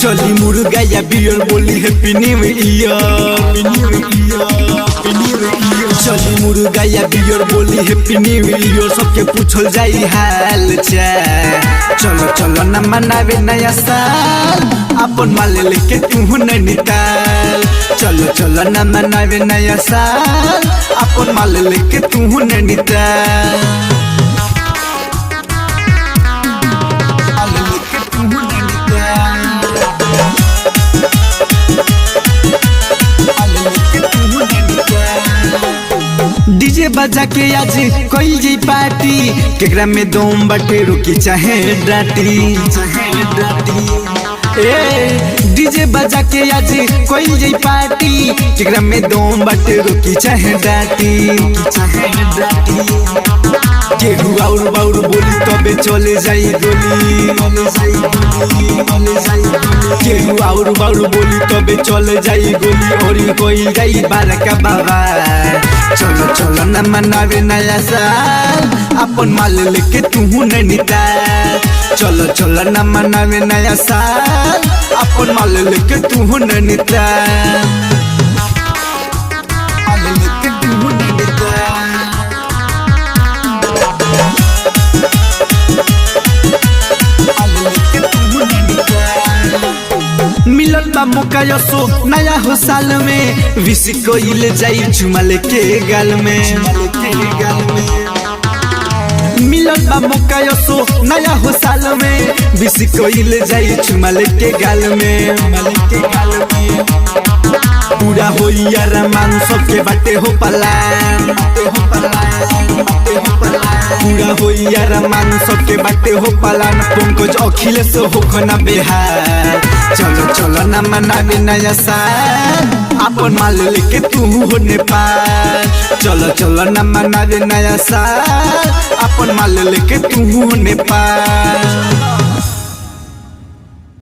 चली मुर्गा या बियर बोली हैप्पी न्यू ईयर। चली मुर्गा या बियर बोली हैप्पी न्यू ईयर। सबके पूछल जाई हाल चाल। चलो चलो न मनावे नया साल अपन माल लेके तू नैनीताल। चलो चलो न मनावे नया साल अपन माल लेके तू नैनीताल। डीजे बजा के आज कोई जी पार्टी केकरा में दम बटे रुकी चाहे डाटी। डीजे बजा के आज कोई जी पार्टी केकरा में दम बटे रुकी चाहे डाटी। केहू और बाउर बोली तबे चले जाई गोली। केहू और बाउर बोली तबे चले जाई गोली। और कोई जाई बारका बाबा। चलो चलो न मनावे नया साल अपन माल लेके तू नैनीताल। चलो चलो न मनावे नया साल अपन माल लेके तू नैनीताल। मिलन बा मौका यसो नया हो साल में। विश कोइल जाई झुमा लेके गाल में। मिलन बा मौका यसो नया हो साल में। विश कोइल जाई झुमा लेके गाल में। पूरा हो यार मान सबके बाटे हो पलान। पूरा हो यार मान सबके बाटे हो पलान। पंकज अखिलेश हो खना बिहार। चलो चलो न मनावे नया साल अपन माल लेके तू हो नेपाल। चलो चलो न मनावे नया साल अपन माल लेके तू हो नेपाल।